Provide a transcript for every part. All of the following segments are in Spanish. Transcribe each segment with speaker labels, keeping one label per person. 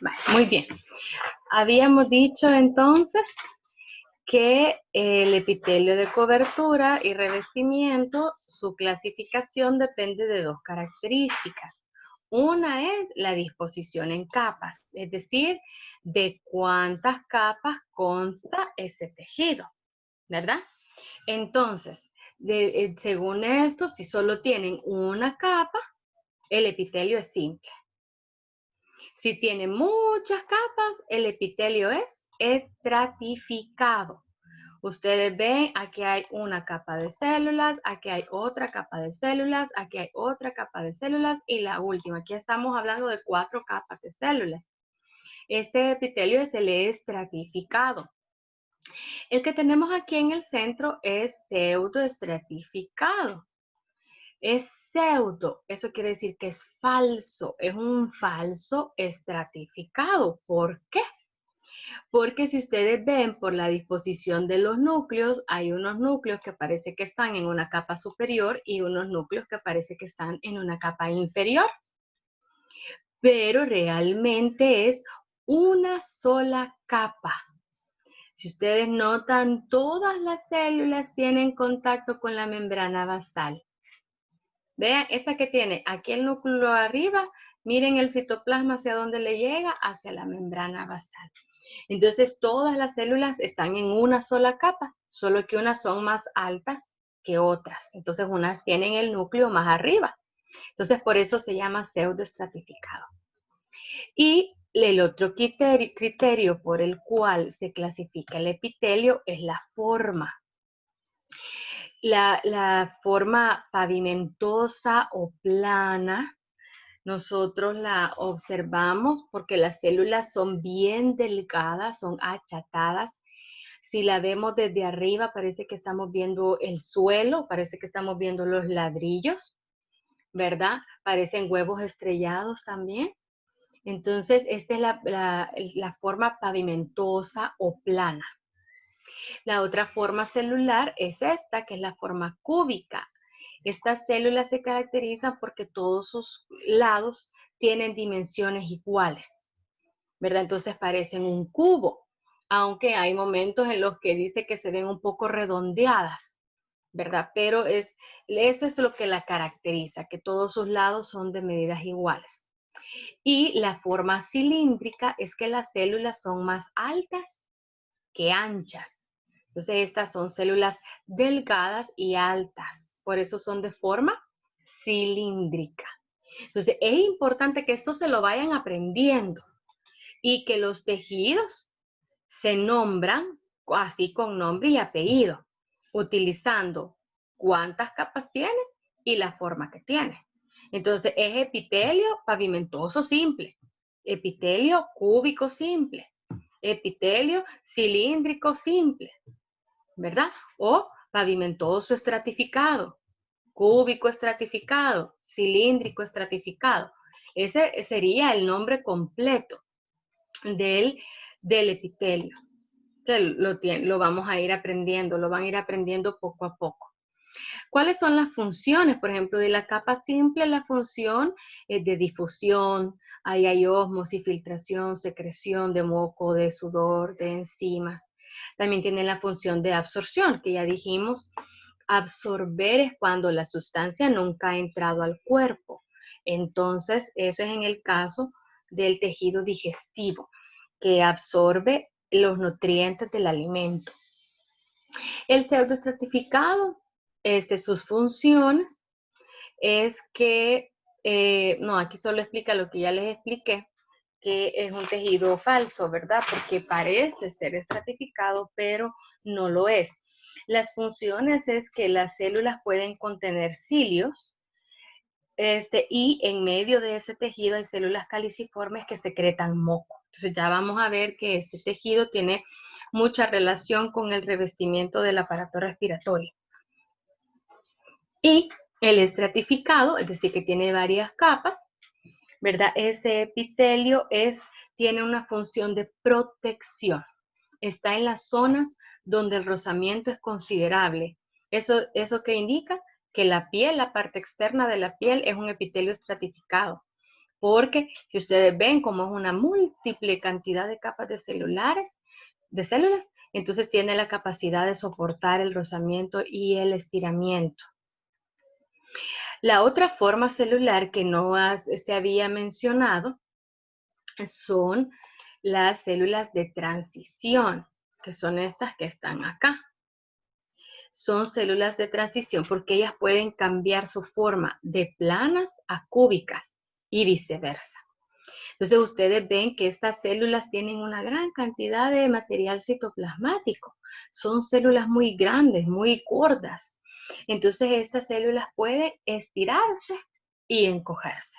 Speaker 1: Vale, muy bien. Habíamos dicho entonces que el epitelio de cobertura y revestimiento, su clasificación depende de dos características. Una es la disposición en capas, es decir, de cuántas capas consta ese tejido, ¿verdad? Entonces, según esto, si solo tienen una capa, el epitelio es simple. Si tiene muchas capas, el epitelio es estratificado. Ustedes ven, aquí hay una capa de células, aquí hay otra capa de células, aquí hay otra capa de células y la última. Aquí estamos hablando de 4 capas de células. Este epitelio es el estratificado. El que tenemos aquí en el centro es pseudoestratificado. Es pseudo, eso quiere decir que es falso, es un falso estratificado. ¿Por qué? Porque si ustedes ven por la disposición de los núcleos, hay unos núcleos que parece que están en una capa superior y unos núcleos que parece que están en una capa inferior. Pero realmente es una sola capa. Si ustedes notan, todas las células tienen contacto con la membrana basal. Vean, esta que tiene aquí el núcleo arriba, miren el citoplasma hacia dónde le llega, hacia la membrana basal. Entonces, todas las células están en una sola capa, solo que unas son más altas que otras. Entonces, unas tienen el núcleo más arriba. Entonces, por eso se llama pseudoestratificado. Y el otro criterio por el cual se clasifica el epitelio es la forma. La forma pavimentosa o plana, nosotros la observamos porque las células son bien delgadas, son achatadas. Si la vemos desde arriba, parece que estamos viendo el suelo, parece que estamos viendo los ladrillos, ¿verdad? Parecen huevos estrellados también. Entonces, esta es la forma pavimentosa o plana. La otra forma celular es esta, que es la forma cúbica. Estas células se caracterizan porque todos sus lados tienen dimensiones iguales, ¿verdad? Entonces parecen un cubo, aunque hay momentos en los que dice que se ven un poco redondeadas, ¿verdad? Pero eso es lo que la caracteriza, que todos sus lados son de medidas iguales. Y la forma cilíndrica es que las células son más altas que anchas. Entonces estas son células delgadas y altas, por eso son de forma cilíndrica. Entonces es importante que esto se lo vayan aprendiendo y que los tejidos se nombran así con nombre y apellido, utilizando cuántas capas tiene y la forma que tiene. Entonces es epitelio pavimentoso simple, epitelio cúbico simple, epitelio cilíndrico simple, ¿verdad? O pavimentoso estratificado, cúbico estratificado, cilíndrico estratificado. Ese sería el nombre completo del epitelio, que lo vamos a ir aprendiendo, lo van a ir aprendiendo poco a poco. ¿Cuáles son las funciones? Por ejemplo, de la capa simple, la función es de difusión, ahí hay ósmosis, filtración, secreción de moco, de sudor, de enzimas. También tiene la función de absorción, que ya dijimos, absorber es cuando la sustancia nunca ha entrado al cuerpo. Entonces, eso es en el caso del tejido digestivo, que absorbe los nutrientes del alimento. El pseudoestratificado, sus funciones es que, no, aquí solo explica lo que ya les expliqué, que es un tejido falso, ¿verdad? Porque parece ser estratificado, pero no lo es. Las funciones es que las células pueden contener cilios, y en medio de ese tejido hay células caliciformes que secretan moco. Entonces ya vamos a ver que ese tejido tiene mucha relación con el revestimiento del aparato respiratorio. Y el estratificado, es decir, que tiene varias capas, ¿verdad? Ese epitelio tiene una función de protección. Está en las zonas donde el rozamiento es considerable. ¿Eso qué indica? Que la piel, la parte externa de la piel, es un epitelio estratificado. porque si ustedes ven como es una múltiple cantidad de capas de células, entonces tiene la capacidad de soportar el rozamiento y el estiramiento. La otra forma celular que no se había mencionado son las células de transición, que son estas que están acá. Son células de transición porque ellas pueden cambiar su forma de planas a cúbicas y viceversa. Entonces ustedes ven que estas células tienen una gran cantidad de material citoplasmático. Son células muy grandes, muy gordas. Entonces estas células pueden estirarse y encogerse.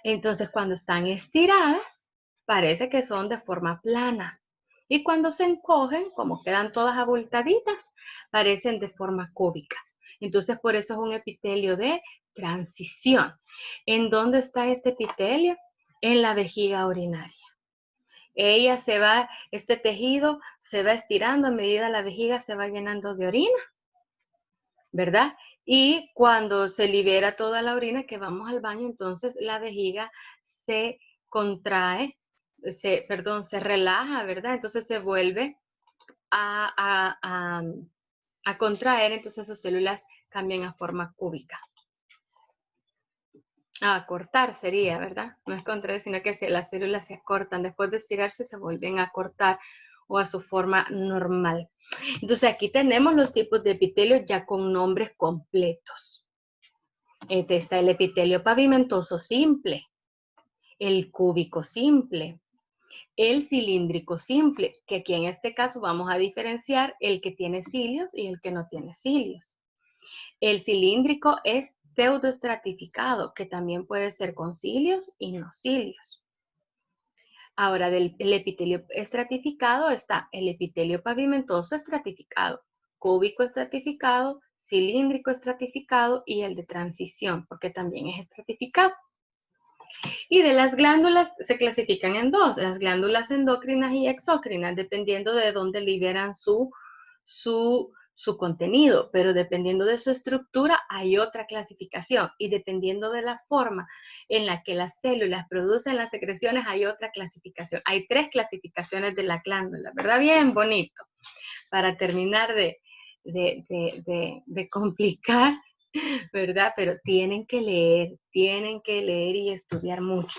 Speaker 1: Entonces cuando están estiradas, parece que son de forma plana. Y cuando se encogen, como quedan todas abultaditas, parecen de forma cúbica. Entonces por eso es un epitelio de transición. ¿En dónde está este epitelio? En la vejiga urinaria. Este tejido se va estirando a medida que la vejiga se va llenando de orina, ¿verdad? Y cuando se libera toda la orina que vamos al baño, entonces la vejiga se contrae, se relaja, ¿verdad? Entonces se vuelve a contraer, entonces sus células cambian a forma cúbica. A cortar sería, ¿verdad? No es contraer, sino que las células se acortan. Después de estirarse se vuelven a cortar o a su forma normal. Entonces aquí tenemos los tipos de epitelio ya con nombres completos. Está el epitelio pavimentoso simple, el cúbico simple, el cilíndrico simple, que aquí en este caso vamos a diferenciar el que tiene cilios y el que no tiene cilios. El cilíndrico es pseudoestratificado, que también puede ser con cilios y no cilios. Ahora, del epitelio estratificado está el epitelio pavimentoso estratificado, cúbico estratificado, cilíndrico estratificado y el de transición, porque también es estratificado. Y de las glándulas se clasifican en dos, las glándulas endocrinas y exócrinas, dependiendo de dónde liberan su contenido, pero dependiendo de su estructura hay otra clasificación y dependiendo de la forma en la que las células producen las secreciones hay otra clasificación. Hay 3 clasificaciones de la glándula, ¿verdad? Bien bonito. Para terminar de complicar, ¿verdad? Pero tienen que leer y estudiar mucho.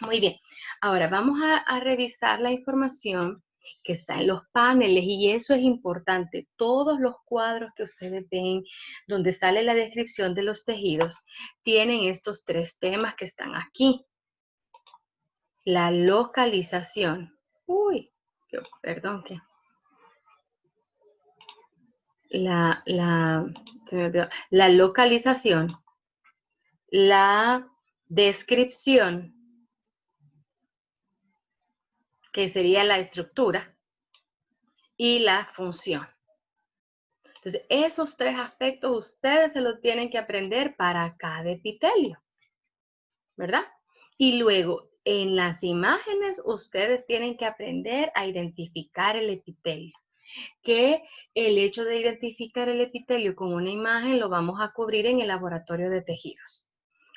Speaker 1: Muy bien, ahora vamos a revisar la información que está en los paneles y eso es importante. Todos los cuadros que ustedes ven donde sale la descripción de los tejidos tienen estos 3 temas que están aquí. La localización. Perdón, ¿qué? Se me olvidó. La localización, la descripción, que sería la estructura, y la función. Entonces, esos 3 aspectos ustedes se los tienen que aprender para cada epitelio, ¿verdad? Y luego, en las imágenes, ustedes tienen que aprender a identificar el epitelio. Que el hecho de identificar el epitelio con una imagen lo vamos a cubrir en el laboratorio de tejidos.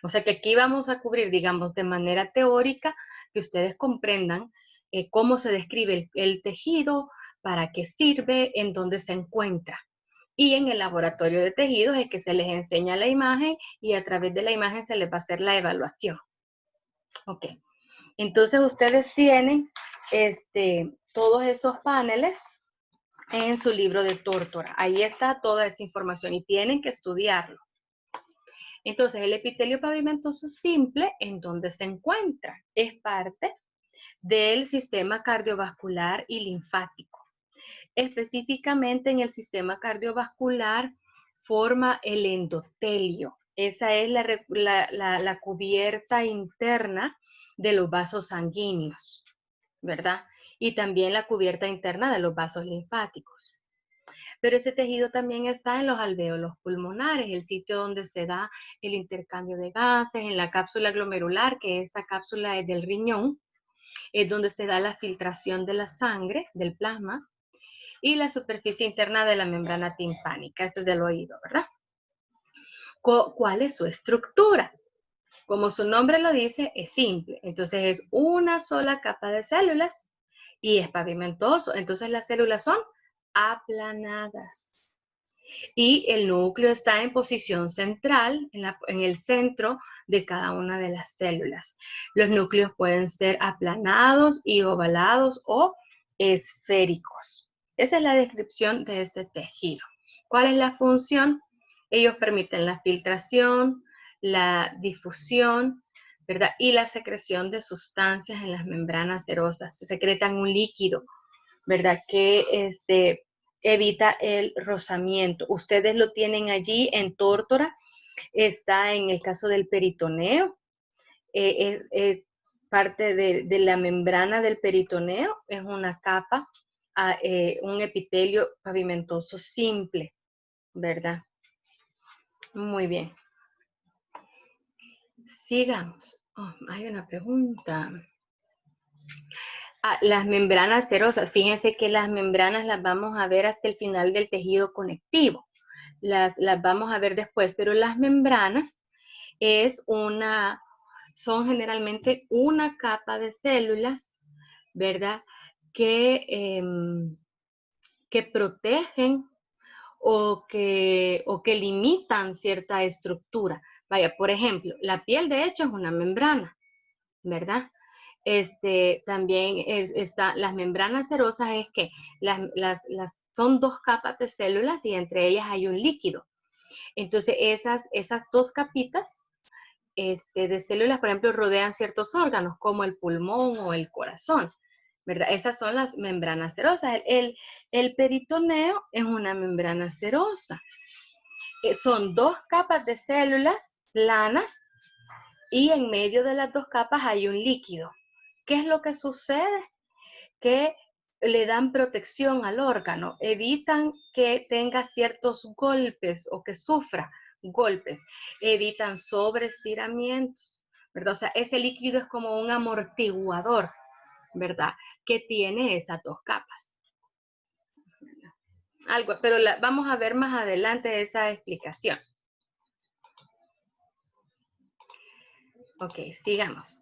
Speaker 1: O sea que aquí vamos a cubrir, digamos, de manera teórica, que ustedes comprendan cómo se describe el tejido, para qué sirve, en dónde se encuentra. Y en el laboratorio de tejidos es que se les enseña la imagen y a través de la imagen se les va a hacer la evaluación. Ok. Entonces ustedes tienen todos esos paneles en su libro de Tórtora. Ahí está toda esa información y tienen que estudiarlo. Entonces, el epitelio pavimentoso simple, ¿en dónde se encuentra? Es parte del sistema cardiovascular y linfático. Específicamente en el sistema cardiovascular forma el endotelio. Esa es la cubierta interna de los vasos sanguíneos, ¿verdad? Y también la cubierta interna de los vasos linfáticos. Pero ese tejido también está en los alvéolos pulmonares, el sitio donde se da el intercambio de gases, en la cápsula glomerular, que esta cápsula es del riñón, es donde se da la filtración de la sangre, del plasma, y la superficie interna de la membrana timpánica, eso es del oído, ¿verdad? ¿Cuál es su estructura? Como su nombre lo dice, es simple. Entonces es una sola capa de células y es pavimentoso. Entonces las células son aplanadas. Y el núcleo está en posición central, en el centro de cada una de las células. Los núcleos pueden ser aplanados y ovalados o esféricos. Esa es la descripción de este tejido. ¿Cuál es la función? Ellos permiten la filtración, la difusión, ¿verdad? Y la secreción de sustancias en las membranas serosas. Se secretan un líquido, ¿verdad? Que evita el rozamiento. Ustedes lo tienen allí en tórtora, está en el caso del peritoneo, parte de la membrana del peritoneo, es una capa, un epitelio pavimentoso simple, ¿verdad? Muy bien. Sigamos. Oh, hay una pregunta. Las membranas serosas. Fíjense que las membranas las vamos a ver hasta el final del tejido conectivo. Las vamos a ver después, pero las membranas son generalmente una capa de células, ¿verdad? Que protegen o que limitan cierta estructura. Vaya, por ejemplo, la piel de hecho es una membrana, ¿verdad? También las membranas serosas es que son dos capas de células y entre ellas hay un líquido. Entonces, esas dos capitas de células, por ejemplo, rodean ciertos órganos como el pulmón o el corazón, ¿verdad? Esas son las membranas serosas. El peritoneo es una membrana serosa. Son dos capas de células planas y en medio de las dos capas hay un líquido. ¿Qué es lo que sucede? Que le dan protección al órgano, evitan que tenga ciertos golpes o que sufra golpes, evitan sobreestiramientos, ¿verdad? O sea, ese líquido es como un amortiguador, ¿verdad? Que tiene esas dos capas. Pero vamos a ver más adelante esa explicación. Ok, sigamos.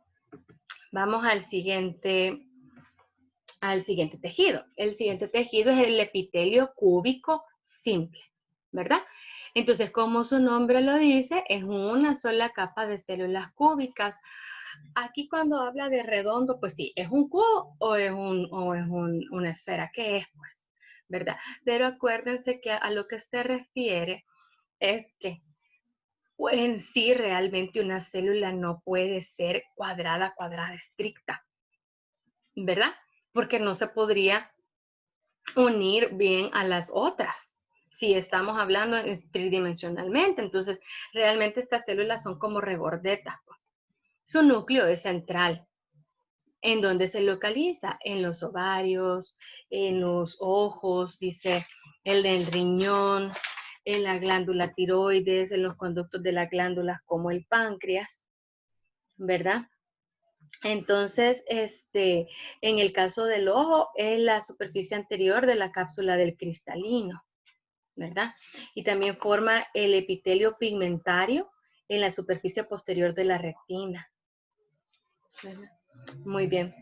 Speaker 1: Vamos al siguiente tejido. El siguiente tejido es el epitelio cúbico simple, ¿verdad? Entonces, como su nombre lo dice, es una sola capa de células cúbicas. Aquí cuando habla de redondo, pues sí, ¿es un cubo o es una esfera? ¿Qué es, pues? ¿Verdad? Pero acuérdense que a lo que se refiere es que en sí realmente una célula no puede ser cuadrada, estricta, ¿verdad? Porque no se podría unir bien a las otras. Si estamos hablando tridimensionalmente, entonces realmente estas células son como regordetas. Su núcleo es central. ¿En dónde se localiza? En los ovarios, en los ojos, dice, en el riñón, en la glándula tiroides, en los conductos de las glándulas como el páncreas, ¿verdad? Entonces, en el caso del ojo, es la superficie anterior de la cápsula del cristalino, ¿verdad? Y también forma el epitelio pigmentario en la superficie posterior de la retina, ¿verdad? Muy bien.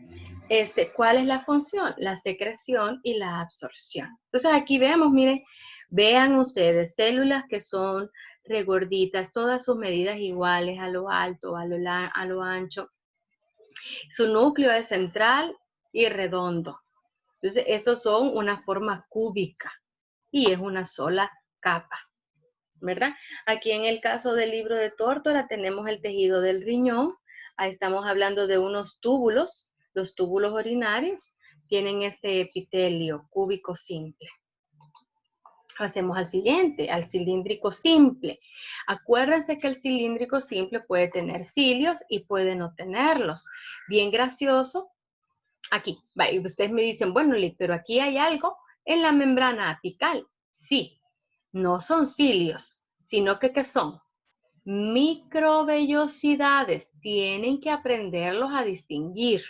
Speaker 1: ¿Cuál es la función? La secreción y la absorción. Entonces, aquí vemos, miren, vean ustedes, células que son regorditas, todas sus medidas iguales a lo alto, a lo ancho. Su núcleo es central y redondo. Entonces, esos son una forma cúbica y es una sola capa, ¿verdad? Aquí en el caso del libro de Tórtora tenemos el tejido del riñón. Ahí estamos hablando de unos túbulos. Los túbulos urinarios tienen este epitelio cúbico simple. Pasemos al siguiente, al cilíndrico simple. Acuérdense que el cilíndrico simple puede tener cilios y puede no tenerlos. Bien gracioso. Aquí, y ustedes me dicen, bueno, pero aquí hay algo en la membrana apical. Sí, no son cilios, sino que ¿qué son? Microvellosidades. Tienen que aprenderlos a distinguir,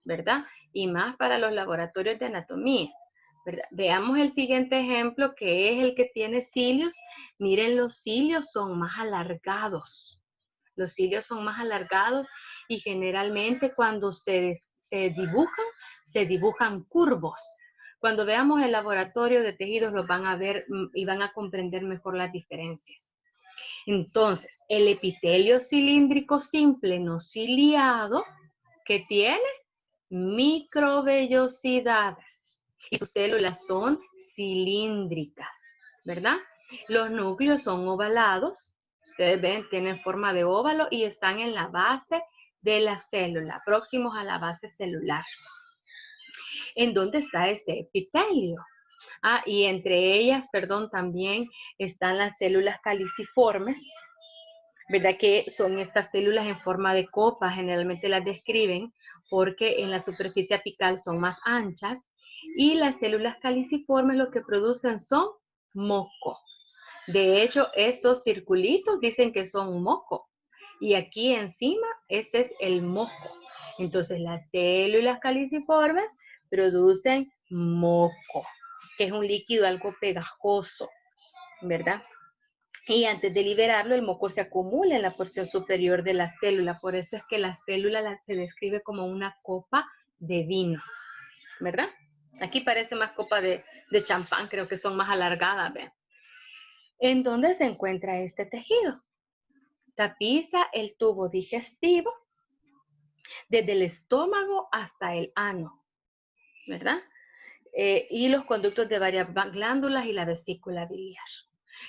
Speaker 1: ¿verdad? Y más para los laboratorios de anatomía, ¿verdad? Veamos el siguiente ejemplo, que es el que tiene cilios. Miren, los cilios son más alargados, Los cilios son más alargados y generalmente cuando se dibujan curvos. Cuando veamos el laboratorio de tejidos los van a ver y van a comprender mejor las diferencias. Entonces, el epitelio cilíndrico simple no ciliado, que tiene microvellosidades y sus células son cilíndricas, ¿verdad? Los núcleos son ovalados, ustedes ven, tienen forma de óvalo y están en la base de la célula, próximos a la base celular. ¿En dónde está este epitelio? Y entre ellas, también están las células caliciformes, ¿verdad? Que son estas células en forma de copa, generalmente las describen porque en la superficie apical son más anchas, y las células caliciformes lo que producen son moco. De hecho, estos circulitos dicen que son moco, y aquí encima, este es el moco. Entonces, las células caliciformes producen moco, que es un líquido algo pegajoso, ¿verdad? Y antes de liberarlo, el moco se acumula en la porción superior de la célula. Por eso es que la célula se describe como una copa de vino, ¿verdad? Aquí parece más copa de champán, creo que son más alargadas, ¿ve? ¿En dónde se encuentra este tejido? Tapiza el tubo digestivo desde el estómago hasta el ano, ¿verdad? Y los conductos de varias glándulas y la vesícula biliar.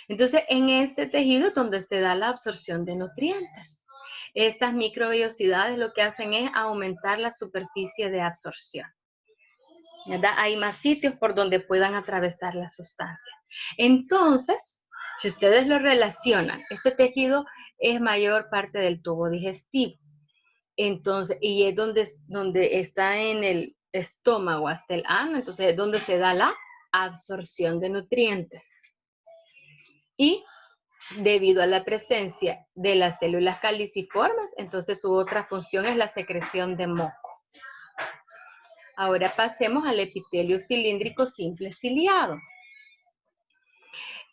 Speaker 1: Entonces, en este tejido es donde se da la absorción de nutrientes. Estas microvellosidades lo que hacen es aumentar la superficie de absorción, ¿verdad? Hay más sitios por donde puedan atravesar la sustancia. Entonces, si ustedes lo relacionan, este tejido es mayor parte del tubo digestivo. Entonces, y es donde está en el estómago hasta el ano, entonces es donde se da la absorción de nutrientes. Y debido a la presencia de las células caliciformes, entonces su otra función es la secreción de moco. Ahora pasemos al epitelio cilíndrico simple ciliado.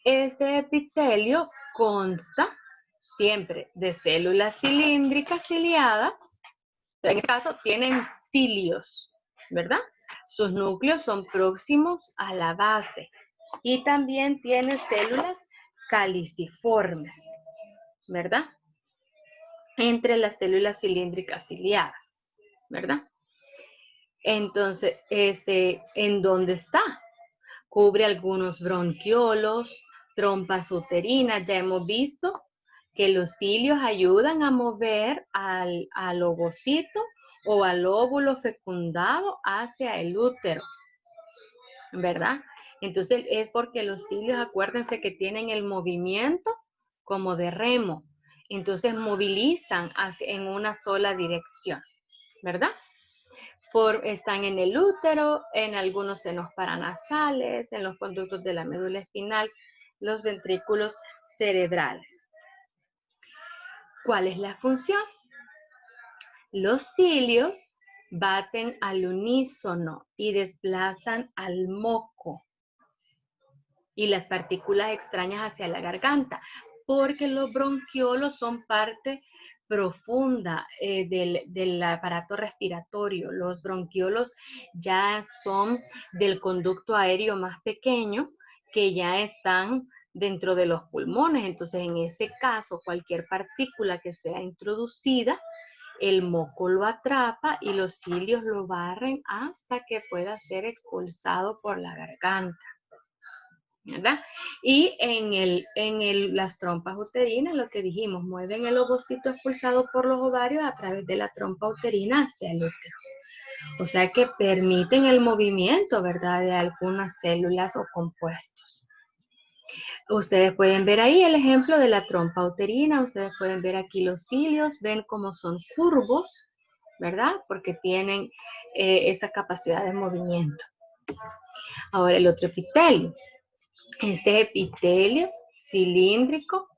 Speaker 1: Este epitelio consta siempre de células cilíndricas ciliadas. En este caso tienen cilios, ¿verdad? Sus núcleos son próximos a la base y también tiene células caliciformes, ¿verdad? Entre las células cilíndricas ciliadas, ¿verdad? Entonces, ¿en dónde está? Cubre algunos bronquiolos, trompas uterinas. Ya hemos visto que los cilios ayudan a mover al ovocito o al óvulo fecundado hacia el útero, ¿verdad? Entonces es porque los cilios, acuérdense que tienen el movimiento como de remo. Entonces movilizan en una sola dirección, ¿verdad? Están en el útero, en algunos senos paranasales, en los conductos de la médula espinal, los ventrículos cerebrales. ¿Cuál es la función? Los cilios baten al unísono y desplazan al moco y las partículas extrañas hacia la garganta, porque los bronquiolos son parte profunda del aparato respiratorio. Los bronquiolos ya son del conducto aéreo más pequeño que ya están dentro de los pulmones. Entonces, en ese caso, cualquier partícula que sea introducida, el moco lo atrapa y los cilios lo barren hasta que pueda ser expulsado por la garganta, ¿verdad? Y las trompas uterinas, lo que dijimos, mueven el ovocito expulsado por los ovarios a través de la trompa uterina hacia el útero. O sea que permiten el movimiento, ¿verdad?, de algunas células o compuestos. Ustedes pueden ver ahí el ejemplo de la trompa uterina, ustedes pueden ver aquí los cilios, ven cómo son curvos, ¿verdad? Porque tienen esa capacidad de movimiento. Ahora el otro epitelio. Este epitelio cilíndrico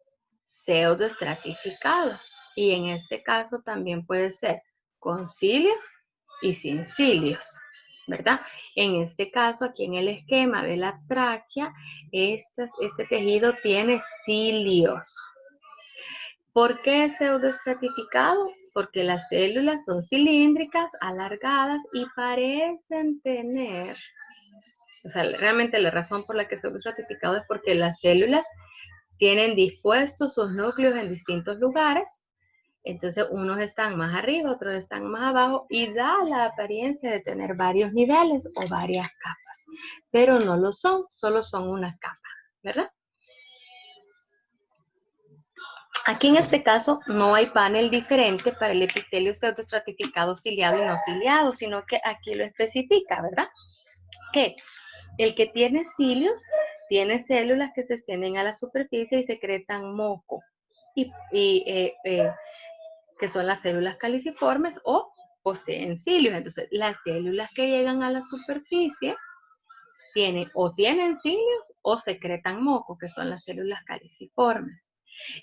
Speaker 1: pseudoestratificado. Y en este caso también puede ser con cilios y sin cilios, ¿verdad? En este caso, aquí en el esquema de la tráquea, este tejido tiene cilios. ¿Por qué pseudoestratificado? Porque las células son cilíndricas, alargadas y parecen tener, o sea, realmente la razón por la que pseudoestratificado es porque las células tienen dispuestos sus núcleos en distintos lugares. Entonces, unos están más arriba, otros están más abajo y da la apariencia de tener varios niveles o varias capas, pero no lo son, solo son una capa, ¿verdad? Aquí en este caso no hay panel diferente para el epitelio pseudoestratificado ciliado y no ciliado, sino que aquí lo especifica, ¿verdad? Que el que tiene cilios tiene células que se extienden a la superficie y secretan moco, que son las células caliciformes o poseen cilios. Entonces, las células que llegan a la superficie tienen cilios o secretan moco, que son las células caliciformes.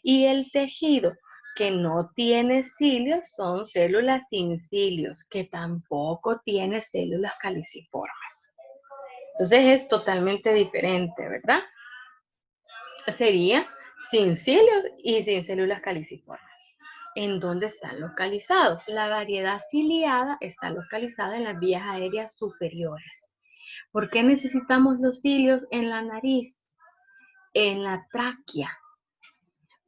Speaker 1: Y el tejido que no tiene cilios son células sin cilios, que tampoco tiene células caliciformes. Entonces es totalmente diferente, ¿verdad? Sería sin cilios y sin células caliciformes. ¿En dónde están localizados? La variedad ciliada está localizada en las vías aéreas superiores. ¿Por qué necesitamos los cilios en la nariz? En la tráquea.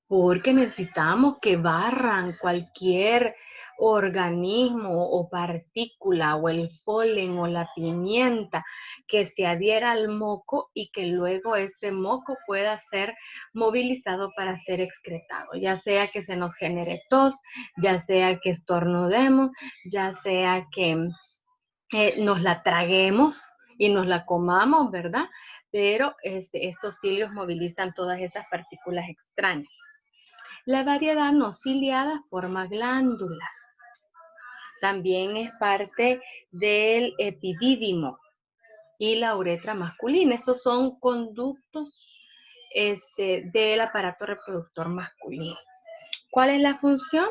Speaker 1: Porque necesitamos que barran cualquier organismo o partícula o el polen o la pimienta que se adhiera al moco y que luego ese moco pueda ser movilizado para ser excretado, ya sea que se nos genere tos, ya sea que estornudemos, ya sea que nos la traguemos y nos la comamos, ¿verdad? Pero estos cilios movilizan todas esas partículas extrañas. La variedad no ciliada forma glándulas. También es parte del epidídimo y la uretra masculina. Estos son conductos del aparato reproductor masculino. ¿Cuál es la función?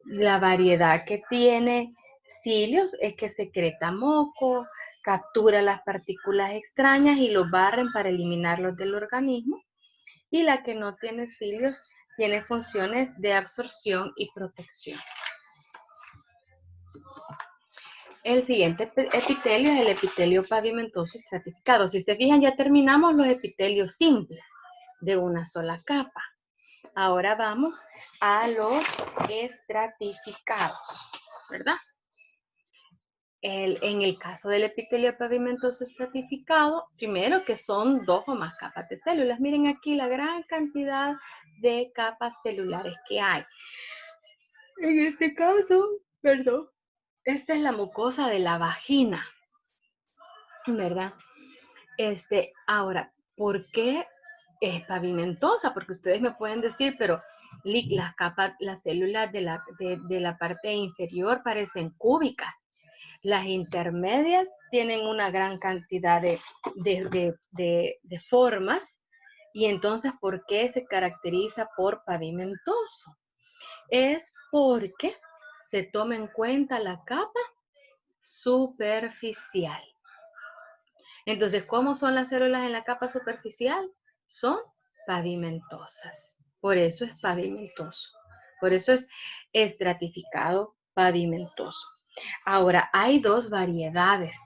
Speaker 1: La variedad que tiene cilios es que secreta moco, captura las partículas extrañas y los barren para eliminarlos del organismo. Y la que no tiene cilios tiene funciones de absorción y protección. El siguiente epitelio es el epitelio pavimentoso estratificado. Si se fijan, ya terminamos los epitelios simples de una sola capa. Ahora vamos a los estratificados, ¿verdad? En el caso del epitelio pavimentoso estratificado, primero que son 2 o más capas de células. Miren aquí la gran cantidad de capas celulares que hay. En este caso, perdón, esta es la mucosa de la vagina, ¿verdad? Ahora, ¿por qué es pavimentosa? Porque ustedes me pueden decir, pero las células de la parte inferior parecen cúbicas. Las intermedias tienen una gran cantidad de formas. Y entonces, ¿por qué se caracteriza por pavimentoso? Es porque se toma en cuenta la capa superficial. Entonces, ¿cómo son las células en la capa superficial? Son pavimentosas. Por eso es pavimentoso. Por eso es estratificado pavimentoso. Ahora, hay 2 variedades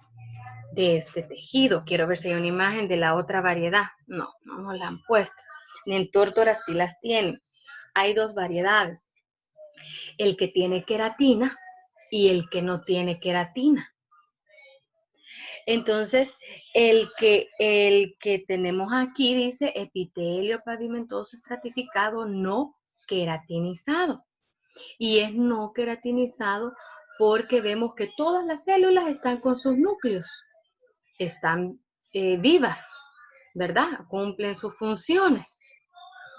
Speaker 1: de este tejido. Quiero ver si hay una imagen de la otra variedad. No la han puesto. En tórtoras sí las tienen. Hay 2 variedades. El que tiene queratina y el que no tiene queratina. Entonces, el que tenemos aquí dice epitelio pavimentoso estratificado no queratinizado. Y es no queratinizado porque vemos que todas las células están con sus núcleos, están vivas, ¿verdad? Cumplen sus funciones.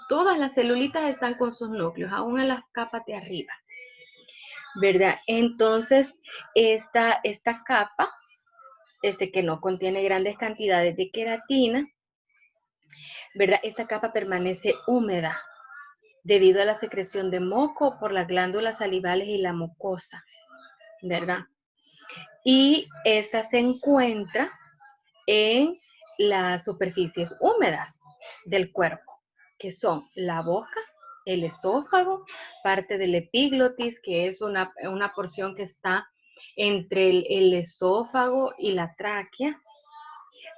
Speaker 1: Todas las celulitas están con sus núcleos, aún en las capas de arriba, ¿verdad? Entonces, esta capa, que no contiene grandes cantidades de queratina, ¿verdad? Esta capa permanece húmeda debido a la secreción de moco por las glándulas salivales y la mucosa, ¿verdad? Y esta se encuentra en las superficies húmedas del cuerpo, que son la boca, el esófago, parte del epiglotis, que es una porción que está entre el esófago y la tráquea,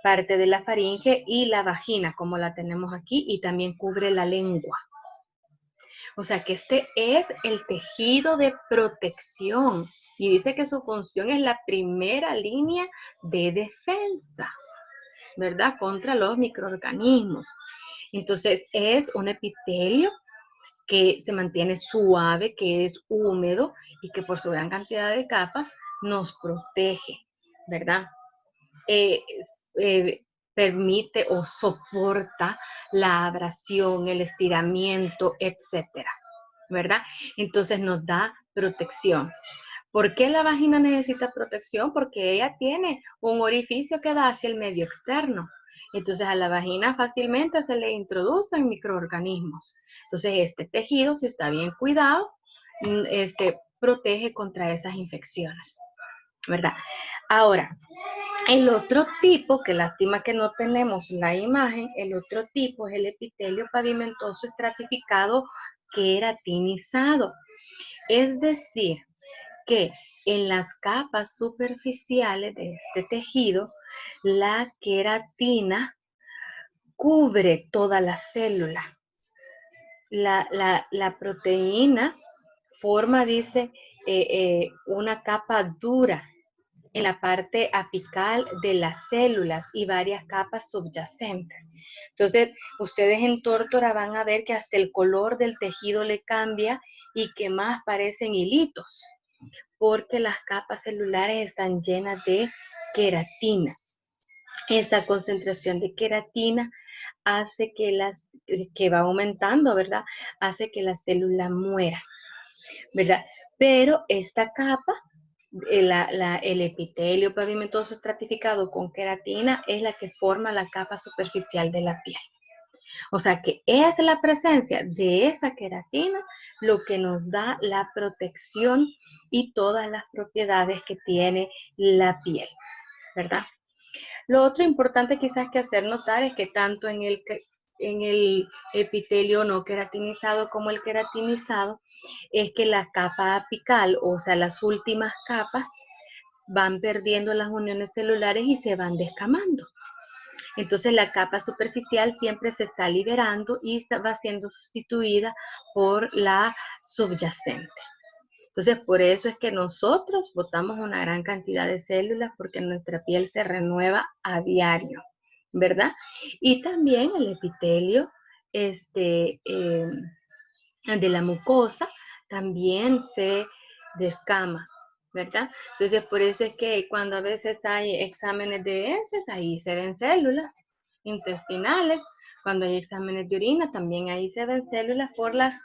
Speaker 1: parte de la faringe y la vagina, como la tenemos aquí, y también cubre la lengua. O sea que este es el tejido de protección y dice que su función es la primera línea de defensa, ¿verdad? Contra los microorganismos. Entonces es un epitelio que se mantiene suave, que es húmedo y que por su gran cantidad de capas nos protege, ¿verdad? Permite o soporta la abrasión, el estiramiento, etcétera, ¿verdad? Entonces nos da protección. ¿Por qué la vagina necesita protección? Porque ella tiene un orificio que da hacia el medio externo. Entonces a la vagina fácilmente se le introducen microorganismos. Entonces este tejido, si está bien cuidado, protege contra esas infecciones, ¿verdad? Ahora, el otro tipo, que lástima que no tenemos la imagen, el otro tipo es el epitelio pavimentoso estratificado queratinizado. Es decir, que en las capas superficiales de este tejido, la queratina cubre toda la célula. La proteína forma, dice, una capa dura en la parte apical de las células y varias capas subyacentes. Entonces, ustedes en tórtora van a ver que hasta el color del tejido le cambia y que más parecen hilitos, porque las capas celulares están llenas de queratina. Esa concentración de queratina hace que va aumentando, ¿verdad? Hace que la célula muera, ¿verdad? Pero esta capa, el epitelio pavimentoso estratificado con queratina es la que forma la capa superficial de la piel. O sea que es la presencia de esa queratina lo que nos da la protección y todas las propiedades que tiene la piel, ¿verdad? Lo otro importante quizás que hacer notar es que tanto en el epitelio no queratinizado como el queratinizado es que la capa apical, o sea, las últimas capas, van perdiendo las uniones celulares y se van descamando. Entonces la capa superficial siempre se está liberando y va siendo sustituida por la subyacente. Entonces por eso es que nosotros botamos una gran cantidad de células porque nuestra piel se renueva a diario, ¿verdad? Y también el epitelio de la mucosa también se descama, ¿verdad? Entonces, por eso es que cuando a veces hay exámenes de heces, ahí se ven células intestinales. Cuando hay exámenes de orina, también ahí se ven células por las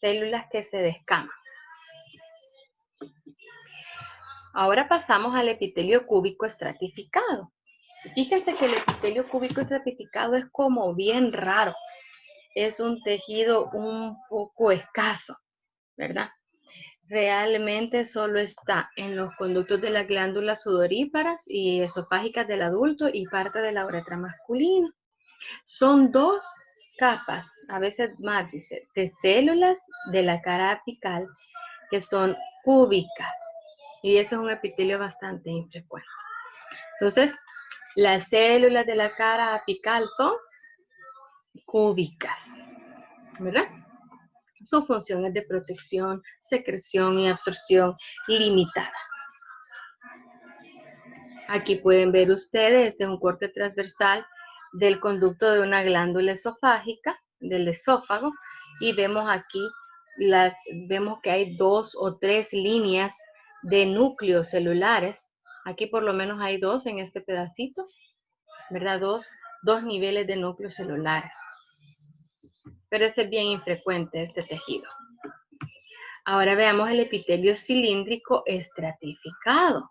Speaker 1: células que se descaman. Ahora pasamos al epitelio cúbico estratificado. Fíjense que el epitelio cúbico estratificado es como bien raro. Es un tejido un poco escaso, ¿verdad? Realmente solo está en los conductos de las glándulas sudoríparas y esofágicas del adulto y parte de la uretra masculina. Son dos capas, a veces más, dice, de células de la cara apical que son cúbicas. Y ese es un epitelio bastante infrecuente. Entonces, las células de la cara apical son cúbicas, ¿verdad? Su función es de protección, secreción y absorción limitada. Aquí pueden ver ustedes, este es un corte transversal del conducto de una glándula esofágica, del esófago, y vemos aquí, vemos que hay 2 o 3 líneas de núcleos celulares. Aquí por lo menos hay 2 en este pedacito, ¿verdad? Dos niveles de núcleos celulares. Pero ese es bien infrecuente, este tejido. Ahora veamos el epitelio cilíndrico estratificado.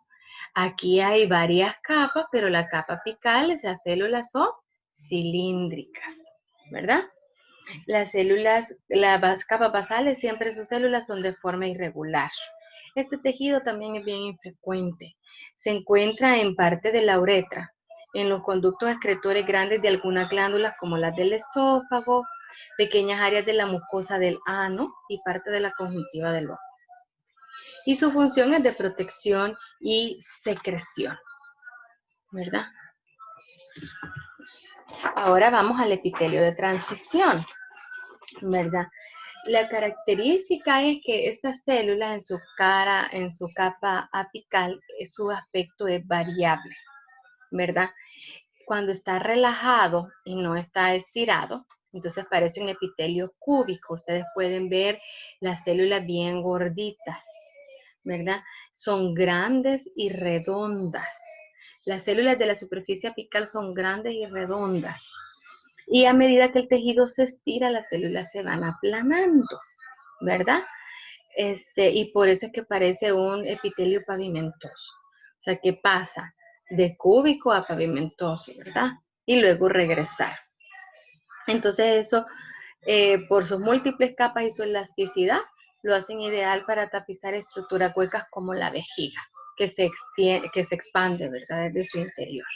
Speaker 1: Aquí hay varias capas, pero la capa apical, esas células son cilíndricas, ¿verdad? Las capas basales, siempre sus células son de forma irregular. Este tejido también es bien infrecuente. Se encuentra en parte de la uretra, en los conductos excretores grandes de algunas glándulas como las del esófago, pequeñas áreas de la mucosa del ano y parte de la conjuntiva del ojo. Y su función es de protección y secreción, ¿verdad? Ahora vamos al epitelio de transición, ¿verdad? La característica es que estas células en su capa apical, su aspecto es variable, ¿verdad? Cuando está relajado y no está estirado, entonces parece un epitelio cúbico. Ustedes pueden ver las células bien gorditas, ¿verdad? Son grandes y redondas. Las células de la superficie apical son grandes y redondas. Y a medida que el tejido se estira, las células se van aplanando, ¿verdad? Y por eso es que parece un epitelio pavimentoso. O sea, que pasa de cúbico a pavimentoso, ¿verdad? Y luego regresar. Entonces eso, por sus múltiples capas y su elasticidad, lo hacen ideal para tapizar estructuras huecas como la vejiga, que se expande, ¿verdad? Desde su interior.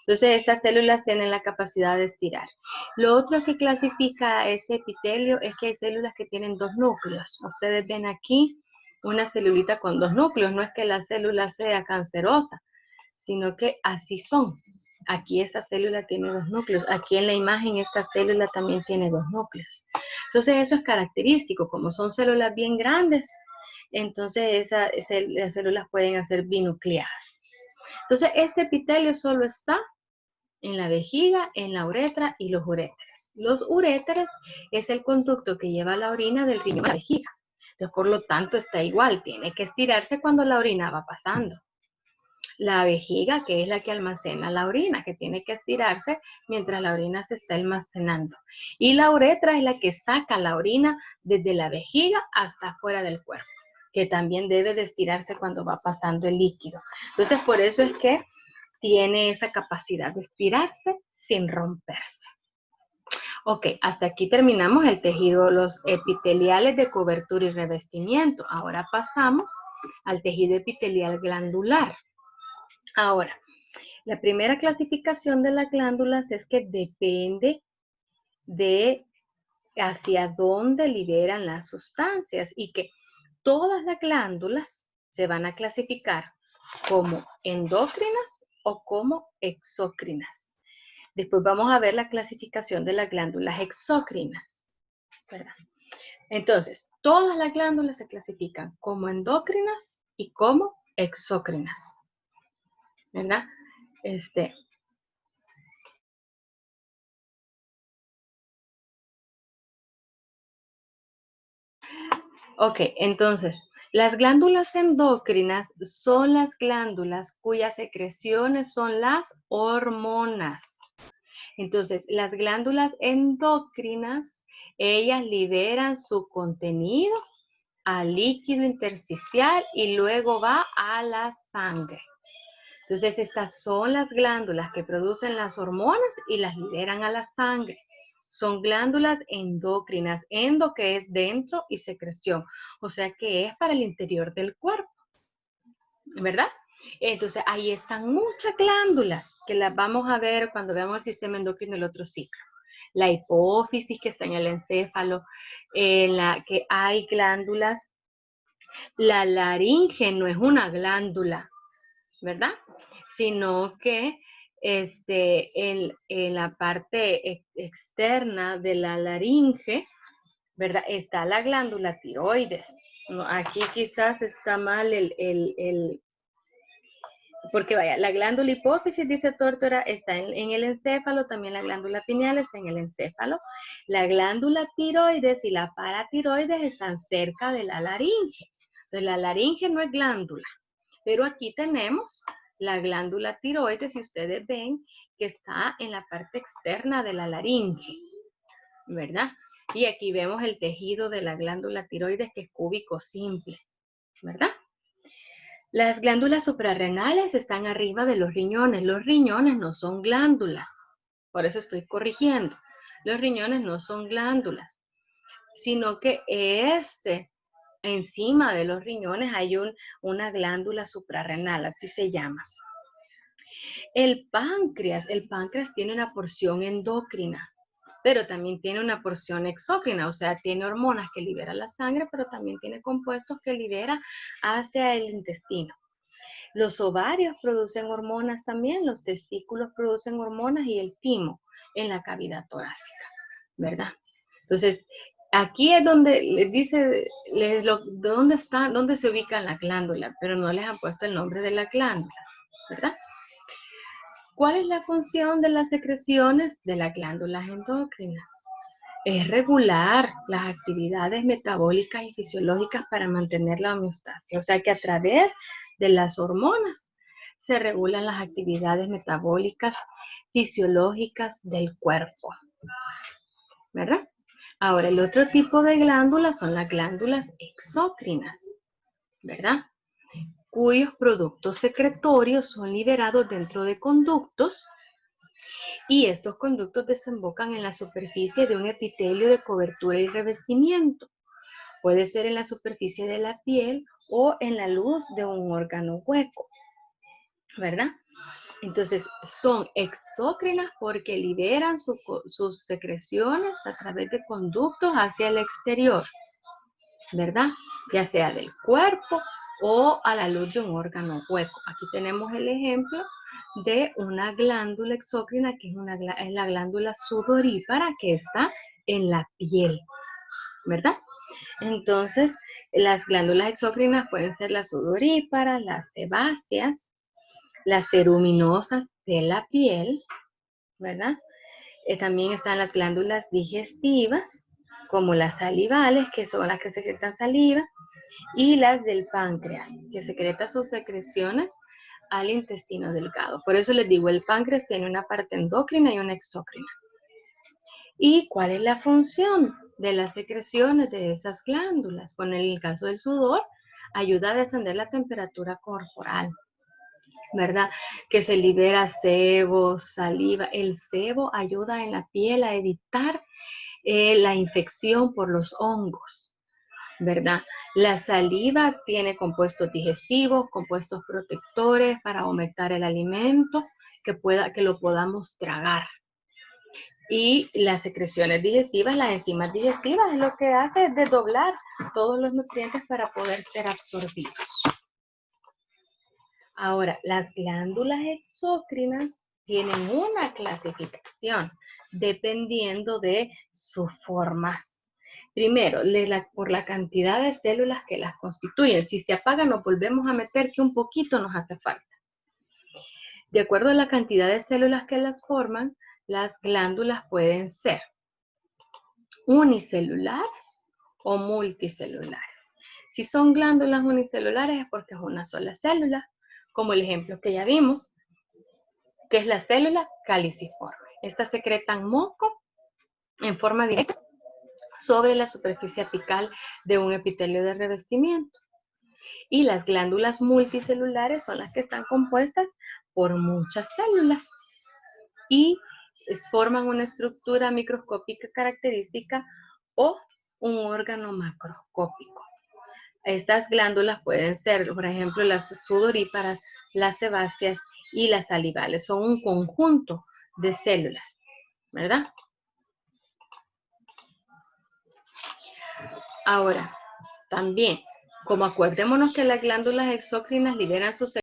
Speaker 1: Entonces, estas células tienen la capacidad de estirar. Lo otro que clasifica a este epitelio es que hay células que tienen dos núcleos. Ustedes ven aquí una celulita con dos núcleos. No es que la célula sea cancerosa, sino que así son. Aquí esa célula tiene dos núcleos. Aquí en la imagen esta célula también tiene dos núcleos. Entonces, eso es característico. Como son células bien grandes, entonces las células pueden ser binucleadas. Entonces, este epitelio solo está en la vejiga, en la uretra y los uréteres. Los uréteres es el conducto que lleva la orina del riñón a la vejiga. Entonces, por lo tanto, está igual, tiene que estirarse cuando la orina va pasando. La vejiga, que es la que almacena la orina, que tiene que estirarse mientras la orina se está almacenando. Y la uretra es la que saca la orina desde la vejiga hasta fuera del cuerpo, que también debe de estirarse cuando va pasando el líquido. Entonces, por eso es que tiene esa capacidad de estirarse sin romperse. Ok, hasta aquí terminamos el tejido, los epiteliales de cobertura y revestimiento. Ahora pasamos al tejido epitelial glandular. Ahora, la primera clasificación de las glándulas es que depende de hacia dónde liberan las sustancias y que todas las glándulas se van a clasificar como endócrinas o como exócrinas. Después vamos a ver la clasificación de las glándulas exócrinas, ¿verdad? Entonces, todas las glándulas se clasifican como endócrinas y como exócrinas, ¿verdad? Ok, entonces, las glándulas endócrinas son las glándulas cuyas secreciones son las hormonas. Entonces, las glándulas endocrinas, ellas liberan su contenido al líquido intersticial y luego va a la sangre. Entonces, estas son las glándulas que producen las hormonas y las liberan a la sangre. Son glándulas endócrinas, endo que es dentro y secreción, o sea que es para el interior del cuerpo, ¿verdad? Entonces, ahí están muchas glándulas que las vamos a ver cuando veamos el sistema endocrino el otro ciclo. La hipófisis que está en el encéfalo, en la que hay glándulas. La laringe no es una glándula, ¿verdad? Sino que en la parte externa de la laringe, ¿verdad? Está la glándula tiroides. Aquí quizás está mal porque vaya, la glándula hipófisis, dice Tórtora, está en el encéfalo, también la glándula pineal está en el encéfalo. La glándula tiroides y la paratiroides están cerca de la laringe. Entonces, la laringe no es glándula, pero aquí tenemos la glándula tiroides, si ustedes ven que está en la parte externa de la laringe, ¿verdad? Y aquí vemos el tejido de la glándula tiroides que es cúbico simple, ¿verdad? Las glándulas suprarrenales están arriba de los riñones. Los riñones no son glándulas, por eso estoy corrigiendo. Los riñones no son glándulas, sino que encima de los riñones hay una glándula suprarrenal, así se llama. El páncreas tiene una porción endocrina, pero también tiene una porción exócrina, o sea, tiene hormonas que libera la sangre, pero también tiene compuestos que libera hacia el intestino. Los ovarios producen hormonas también, los testículos producen hormonas y el timo en la cavidad torácica, ¿verdad? Entonces, aquí es donde les dice dónde se ubican las glándulas, pero no les han puesto el nombre de las glándulas, ¿verdad? ¿Cuál es la función de las secreciones de las glándulas endócrinas? Es regular las actividades metabólicas y fisiológicas para mantener la homeostasis. O sea que a través de las hormonas se regulan las actividades metabólicas fisiológicas del cuerpo, ¿verdad? Ahora, el otro tipo de glándulas son las glándulas exócrinas, ¿verdad? Cuyos productos secretorios son liberados dentro de conductos y estos conductos desembocan en la superficie de un epitelio de cobertura y revestimiento. Puede ser en la superficie de la piel o en la luz de un órgano hueco, ¿verdad? Entonces, son exócrinas porque liberan sus secreciones a través de conductos hacia el exterior, ¿verdad? Ya sea del cuerpo o a la luz de un órgano hueco. Aquí tenemos el ejemplo de una glándula exócrina que es la glándula sudorípara que está en la piel, ¿verdad? Entonces, las glándulas exócrinas pueden ser las sudoríparas, las sebáceas, las ceruminosas de la piel, ¿verdad? También están las glándulas digestivas, como las salivales, que son las que secretan saliva, y las del páncreas, que secreta sus secreciones al intestino delgado. Por eso les digo, el páncreas tiene una parte endocrina y una exócrina. ¿Y cuál es la función de las secreciones de esas glándulas? Bueno, en el caso del sudor, ayuda a descender la temperatura corporal, ¿verdad? Que se libera sebo, saliva. El sebo ayuda en la piel a evitar la infección por los hongos, ¿verdad? La saliva tiene compuestos digestivos, compuestos protectores para aumentar el alimento, que lo podamos tragar. Y las secreciones digestivas, las enzimas digestivas, es lo que hace es desdoblar todos los nutrientes para poder ser absorbidos. Ahora, las glándulas exócrinas tienen una clasificación dependiendo de sus formas. Primero, por la cantidad de células que las constituyen. Si se apagan, nos volvemos a meter que un poquito nos hace falta. De acuerdo a la cantidad de células que las forman, las glándulas pueden ser unicelulares o multicelulares. Si son glándulas unicelulares es porque es una sola célula, como el ejemplo que ya vimos, que es la célula caliciforme. Estas secretan moco en forma directa sobre la superficie apical de un epitelio de revestimiento. Y las glándulas multicelulares son las que están compuestas por muchas células y forman una estructura microscópica característica o un órgano macroscópico. Estas glándulas pueden ser, por ejemplo, las sudoríparas, las sebáceas y las salivales. Son un conjunto de células, ¿verdad? Ahora, también, como acuérdémonos que las glándulas exócrinas liberan sus